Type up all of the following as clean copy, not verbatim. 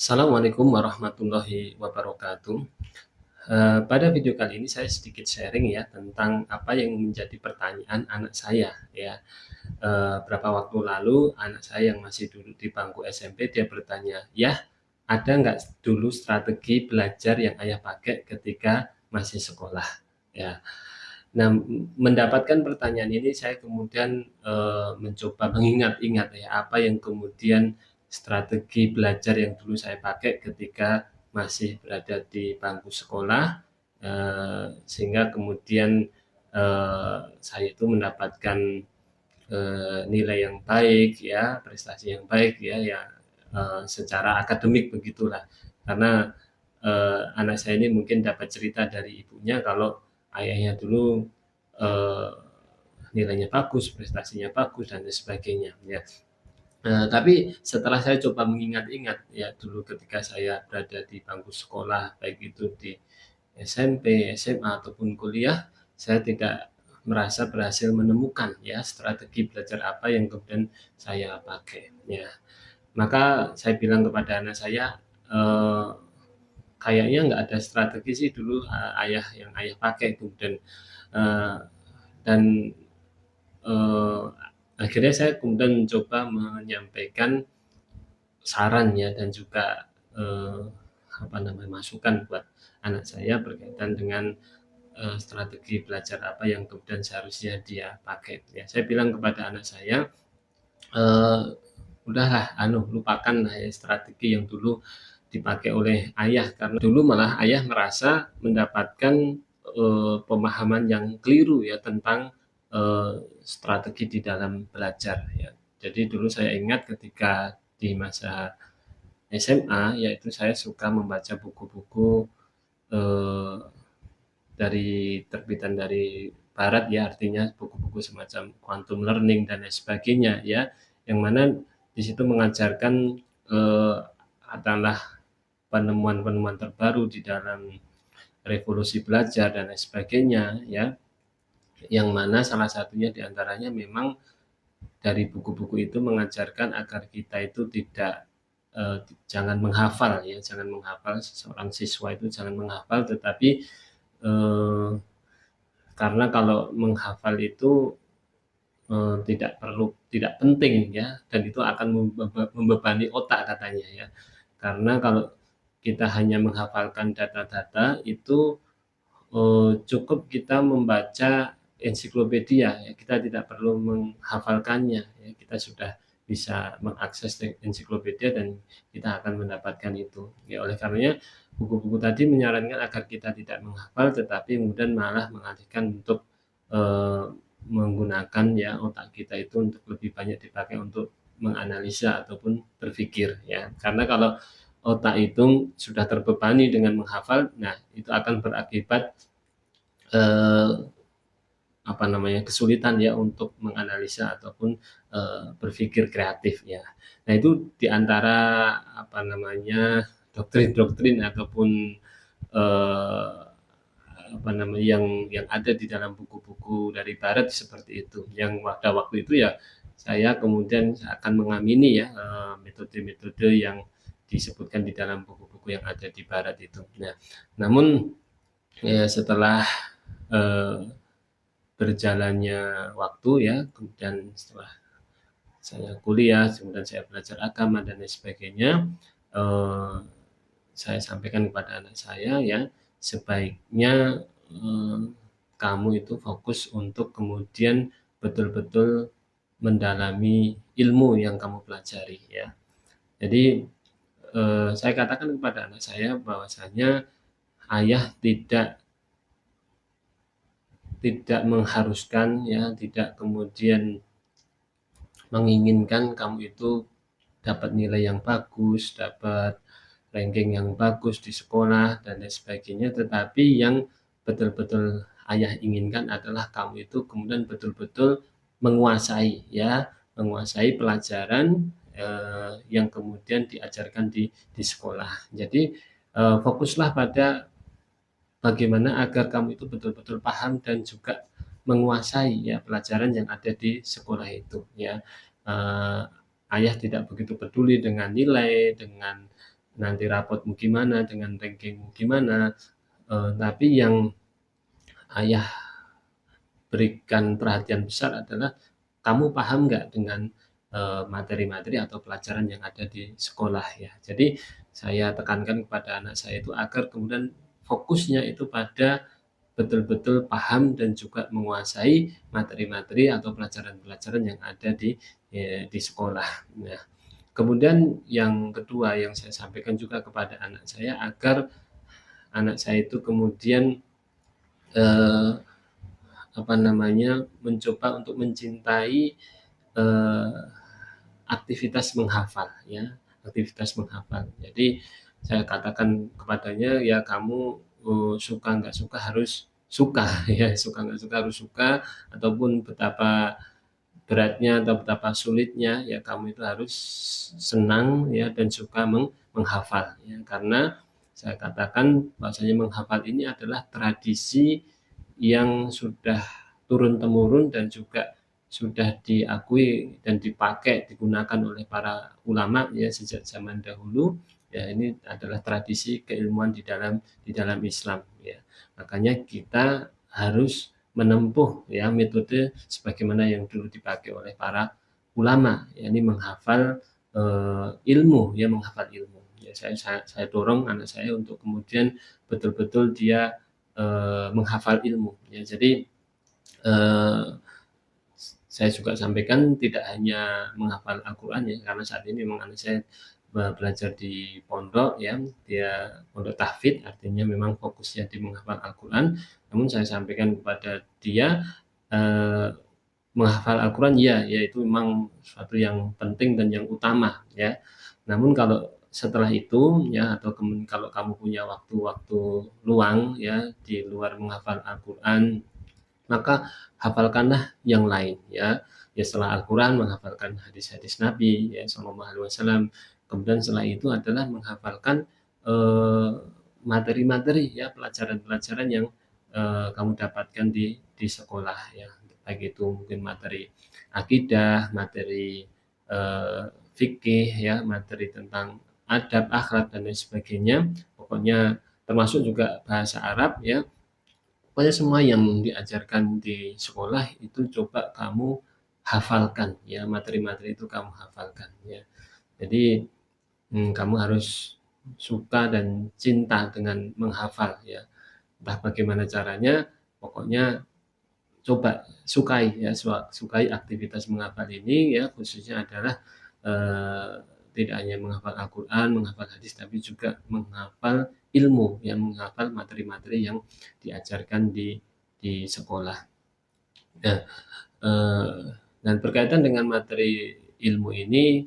Assalamualaikum warahmatullahi wabarakatuh. Pada video kali ini saya sedikit sharing ya tentang apa yang menjadi pertanyaan anak saya ya. Berapa waktu lalu anak saya yang masih duduk di bangku SMP dia bertanya, "Yah, ada nggak dulu strategi belajar yang ayah pakai ketika masih sekolah?" Ya. Nah, mendapatkan pertanyaan ini saya kemudian mencoba mengingat-ingat ya apa yang kemudian strategi belajar yang dulu saya pakai ketika masih berada di bangku sekolah, sehingga kemudian saya itu mendapatkan nilai yang baik ya, prestasi yang baik ya, ya secara akademik begitulah. Karena anak saya ini mungkin dapat cerita dari ibunya kalau ayahnya dulu eh, nilainya bagus, prestasinya bagus dan sebagainya ya. Tapi setelah saya coba mengingat-ingat ya dulu ketika saya berada di bangku sekolah baik itu di SMP, SMA ataupun kuliah, saya tidak merasa berhasil menemukan ya strategi belajar apa yang kemudian saya pakai ya. Maka saya bilang kepada anak saya, eh, kayaknya nggak ada strategi sih dulu ayah yang ayah pakai kemudian eh, dan eh, akhirnya saya kemudian mencoba menyampaikan saran ya dan juga eh, apa namanya masukan buat anak saya berkaitan dengan strategi belajar apa yang kemudian seharusnya dia pakai. Ya, saya bilang kepada anak saya, eh, udahlah, lupakan lah ya strategi yang dulu dipakai oleh ayah karena dulu malah ayah merasa mendapatkan pemahaman yang keliru ya tentang strategi di dalam belajar ya. Jadi dulu saya ingat ketika di masa SMA yaitu saya suka membaca buku-buku eh, dari terbitan dari barat ya artinya buku-buku semacam quantum learning dan lain sebagainya ya yang mana di situ mengajarkan eh, adalah penemuan-penemuan terbaru di dalam revolusi belajar dan lain sebagainya ya yang mana salah satunya diantaranya memang dari buku-buku itu mengajarkan agar kita itu tidak jangan menghafal ya jangan menghafal seorang siswa itu jangan menghafal tetapi eh, karena kalau menghafal itu tidak perlu tidak penting ya dan itu akan membebani otak katanya ya karena kalau kita hanya menghafalkan data-data itu cukup kita membaca ensiklopedia ya kita tidak perlu menghafalkannya ya kita sudah bisa mengakses ensiklopedia dan kita akan mendapatkan itu ya oleh karenanya buku-buku tadi menyarankan agar kita tidak menghafal tetapi kemudian malah mengalihkan untuk eh, menggunakan ya otak kita itu untuk lebih banyak dipakai untuk menganalisa ataupun berpikir ya karena kalau otak itu sudah terbebani dengan menghafal nah itu akan berakibat eh, apa namanya kesulitan ya untuk menganalisa ataupun berpikir kreatif ya. Nah itu diantara apa namanya doktrin-doktrin ataupun eh, apa namanya yang ada di dalam buku-buku dari Barat seperti itu. Yang pada waktu itu ya saya kemudian akan mengamini ya metode-metode yang disebutkan di dalam buku-buku yang ada di Barat itu. Nah, namun ya, setelah eh, berjalannya waktu ya kemudian setelah saya kuliah kemudian saya belajar agama dan lain sebagainya eh, saya sampaikan kepada anak saya ya sebaiknya eh, kamu itu fokus untuk kemudian betul-betul mendalami ilmu yang kamu pelajari ya jadi saya katakan kepada anak saya bahwasanya ayah tidak mengharuskan ya tidak kemudian menginginkan kamu itu dapat nilai yang bagus, dapat ranking yang bagus di sekolah dan lain sebagainya, tetapi yang betul-betul ayah inginkan adalah kamu itu kemudian betul-betul menguasai ya, menguasai pelajaran yang kemudian diajarkan di sekolah. Jadi fokuslah pada bagaimana agar kamu itu betul-betul paham dan juga menguasai ya pelajaran yang ada di sekolah itu ya. Eh, Ayah tidak begitu peduli dengan nilai, dengan nanti rapotmu gimana, dengan rankingmu gimana, tapi yang ayah berikan perhatian besar adalah kamu paham nggak dengan materi-materi atau pelajaran yang ada di sekolah ya. Jadi saya tekankan kepada anak saya itu agar kemudian fokusnya itu pada betul-betul paham dan juga menguasai materi-materi atau pelajaran-pelajaran yang ada di sekolah. Nah, kemudian yang kedua yang saya sampaikan juga kepada anak saya agar anak saya itu kemudian eh, mencoba untuk mencintai eh, aktivitas menghafal ya, aktivitas menghafal. Jadi saya katakan kepadanya ya kamu suka nggak suka harus suka ya, suka nggak suka harus suka, ataupun betapa beratnya atau betapa sulitnya ya kamu itu harus senang ya dan suka menghafal ya, karena saya katakan bahwasanya menghafal ini adalah tradisi yang sudah turun temurun dan juga sudah diakui dan dipakai digunakan oleh para ulama ya sejak zaman dahulu ya. Ini adalah tradisi keilmuan di dalam Islam ya, makanya kita harus menempuh ya metode sebagaimana yang dulu dipakai oleh para ulama, yakni menghafal ilmu ya, menghafal ilmu ya. Saya dorong anak saya untuk kemudian betul-betul dia menghafal ilmu ya. Jadi eh, saya juga sampaikan tidak hanya menghafal Al-Quran ya, karena saat ini memang anak saya belajar di pondok ya, dia pondok tahfidz, artinya memang fokusnya di menghafal Al-Quran. Namun saya sampaikan kepada dia eh, menghafal Al-Quran ya, yaitu memang suatu yang penting dan yang utama ya. Namun kalau setelah itu ya, atau kemudian kalau kamu punya waktu-waktu luang ya di luar menghafal Al-Quran, maka hafalkanlah yang lain ya. Ya setelah Al-Quran menghafalkan hadis-hadis Nabi ya Shallallahu Alaihi Wasallam. Kemudian setelah itu adalah menghafalkan eh, materi-materi ya, pelajaran-pelajaran yang kamu dapatkan di sekolah ya. Baik itu mungkin materi akidah, materi fikih ya, materi tentang adab, akhlak dan lain sebagainya. Pokoknya termasuk juga bahasa Arab ya. Pokoknya semua yang diajarkan di sekolah itu coba kamu hafalkan ya, materi-materi itu kamu hafalkan ya. Jadi kamu harus suka dan cinta dengan menghafal ya. Entah bagaimana caranya, pokoknya coba sukai ya, sukai aktivitas menghafal ini ya, khususnya adalah eh, tidak hanya menghafal Al-Quran, menghafal hadis, tapi juga menghafal ilmu, yang menghafal materi-materi yang diajarkan di sekolah. Nah, eh, dan berkaitan dengan materi ilmu ini,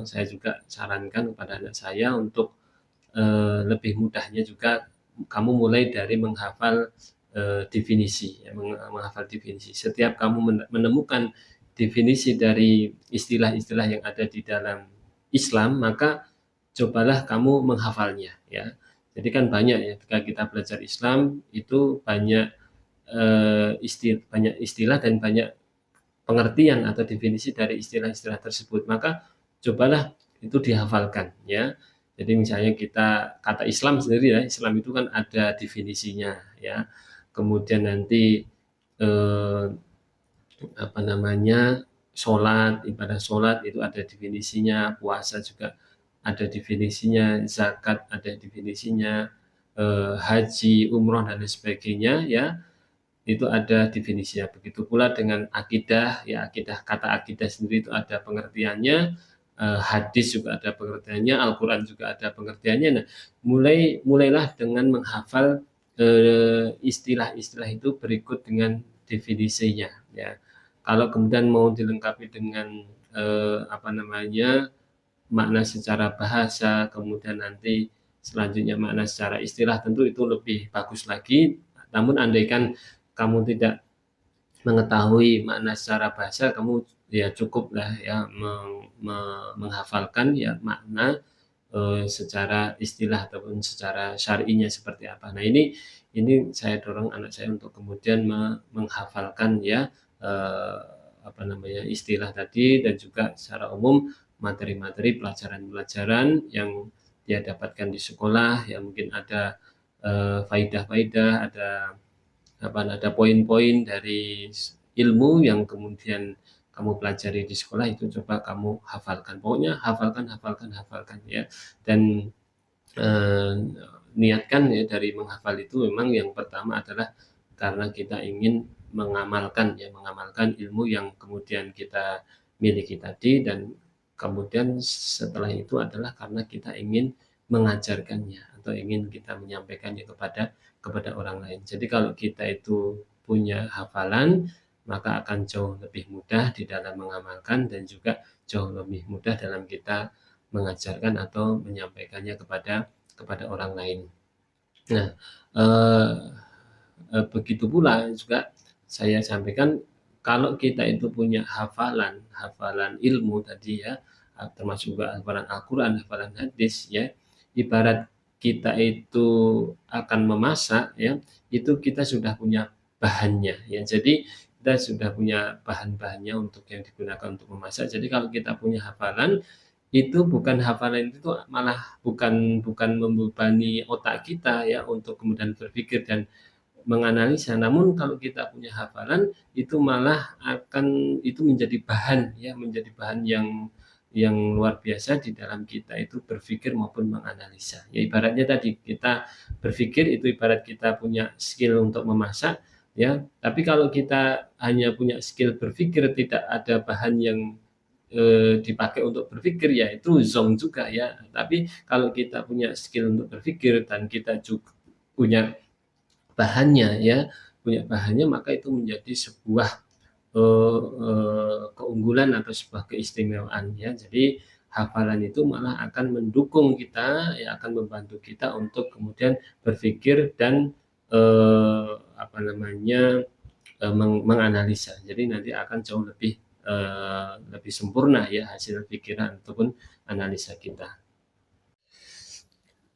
saya juga sarankan kepada anak saya untuk lebih mudahnya juga kamu mulai dari menghafal definisi, ya, menghafal definisi. Setiap kamu menemukan definisi dari istilah-istilah yang ada di dalam Islam, maka cobalah kamu menghafalnya ya. Jadi kan banyak ya, ketika kita belajar Islam itu banyak istilah dan banyak pengertian atau definisi dari istilah-istilah tersebut. Maka cobalah itu dihafalkan ya. Jadi misalnya kita kata Islam sendiri ya, Islam itu kan ada definisinya ya. Kemudian nanti eh, sholat, ibadah sholat itu ada definisinya, puasa juga ada definisinya, zakat ada definisinya, haji, umroh dan lain sebagainya ya, itu ada definisinya. Begitu pula dengan akidah ya, akidah, kata akidah sendiri itu ada pengertiannya, hadis juga ada pengertiannya, Al-Quran juga ada pengertiannya. Nah, mulailah dengan menghafal istilah-istilah itu berikut dengan definisinya ya. Kalau kemudian mau dilengkapi dengan makna secara bahasa, kemudian nanti selanjutnya makna secara istilah, tentu itu lebih bagus lagi. Namun andaikan kamu tidak mengetahui makna secara bahasa, kamu ya cukuplah ya menghafalkan ya makna secara istilah ataupun secara syar'inya seperti apa. Nah, ini saya dorong anak saya untuk kemudian menghafalkan ya istilah tadi, dan juga secara umum materi-materi pelajaran-pelajaran yang dia dapatkan di sekolah, ya mungkin ada faidah-faidah, ada poin-poin dari ilmu yang kemudian kamu pelajari di sekolah itu coba kamu hafalkan. Pokoknya hafalkan, hafalkan, hafalkan ya. Dan eh, niatkan ya dari menghafal itu memang yang pertama adalah karena kita ingin mengamalkan ilmu yang kemudian kita miliki tadi, dan kemudian setelah itu adalah karena kita ingin mengajarkannya atau ingin kita menyampaikannya kepada kepada orang lain. Jadi kalau kita itu punya hafalan, maka akan jauh lebih mudah di dalam mengamalkan dan juga jauh lebih mudah dalam kita mengajarkan atau menyampaikannya kepada kepada orang lain. Nah, eh, begitu pula juga saya sampaikan kalau kita itu punya hafalan ilmu tadi ya, termasuk juga hafalan Al-Quran, hafalan hadis ya, ibarat kita itu akan memasak ya, itu kita sudah punya bahannya ya. Jadi kita sudah punya bahan-bahannya untuk yang digunakan untuk memasak. Jadi kalau kita punya hafalan, itu bukan hafalan itu malah bukan bukan membebani otak kita ya untuk kemudian berpikir dan menganalisa. Namun kalau kita punya hafalan itu malah akan itu menjadi bahan ya, menjadi bahan yang luar biasa di dalam kita itu berpikir maupun menganalisa. Ya ibaratnya tadi kita berpikir itu ibarat kita punya skill untuk memasak ya, tapi kalau kita hanya punya skill berpikir tidak ada bahan yang dipakai untuk berpikir ya itu zong juga ya. Tapi kalau kita punya skill untuk berpikir dan kita juga punya bahannya ya, punya bahannya, maka itu menjadi sebuah keunggulan atau sebuah keistimewaan ya. Jadi hafalan itu malah akan mendukung kita ya, akan membantu kita untuk kemudian berpikir dan apa namanya menganalisa. Jadi nanti akan jauh lebih sempurna ya hasil pikiran ataupun analisa kita.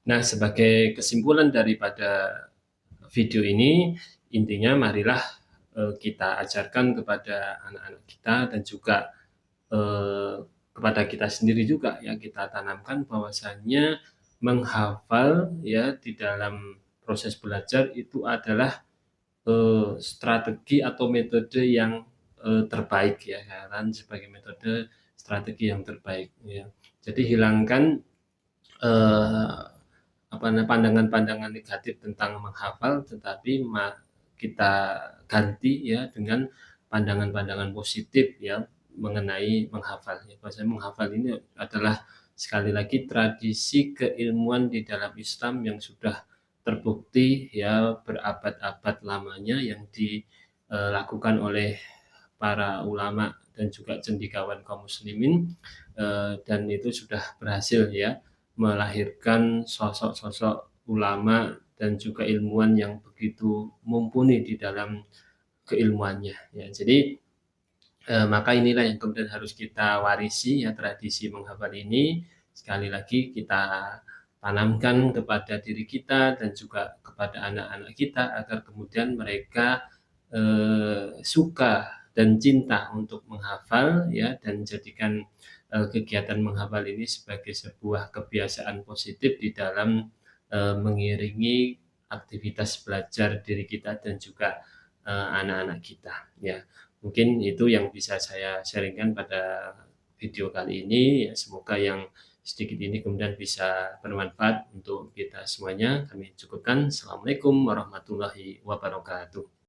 Nah, sebagai kesimpulan daripada video ini, intinya marilah kita ajarkan kepada anak-anak kita dan juga eh, kepada kita sendiri juga ya, kita tanamkan bahwasannya menghafal ya di dalam proses belajar itu adalah strategi atau metode yang terbaik ya, kan sebagai metode strategi yang terbaik ya. Jadi hilangkan eh, apa pandangan-pandangan negatif tentang menghafal, tetapi kita ganti ya dengan pandangan-pandangan positif ya mengenai menghafal. Ya, bahwasanya menghafal ini adalah sekali lagi tradisi keilmuan di dalam Islam yang sudah terbukti ya berabad-abad lamanya, yang dilakukan oleh para ulama dan juga cendekiawan kaum muslimin, dan itu sudah berhasil ya melahirkan sosok-sosok ulama dan juga ilmuwan yang begitu mumpuni di dalam keilmuannya ya. Jadi maka inilah yang kemudian harus kita warisi ya, tradisi menghafal ini sekali lagi kita tanamkan kepada diri kita dan juga kepada anak-anak kita agar kemudian mereka suka dan cinta untuk menghafal ya, dan jadikan kegiatan menghafal ini sebagai sebuah kebiasaan positif di dalam mengiringi aktivitas belajar diri kita dan juga anak-anak kita ya. Mungkin itu yang bisa saya sharingkan pada video kali ini ya, semoga yang sedikit ini kemudian bisa bermanfaat untuk kita semuanya. Kami cukupkan. Assalamualaikum warahmatullahi wabarakatuh.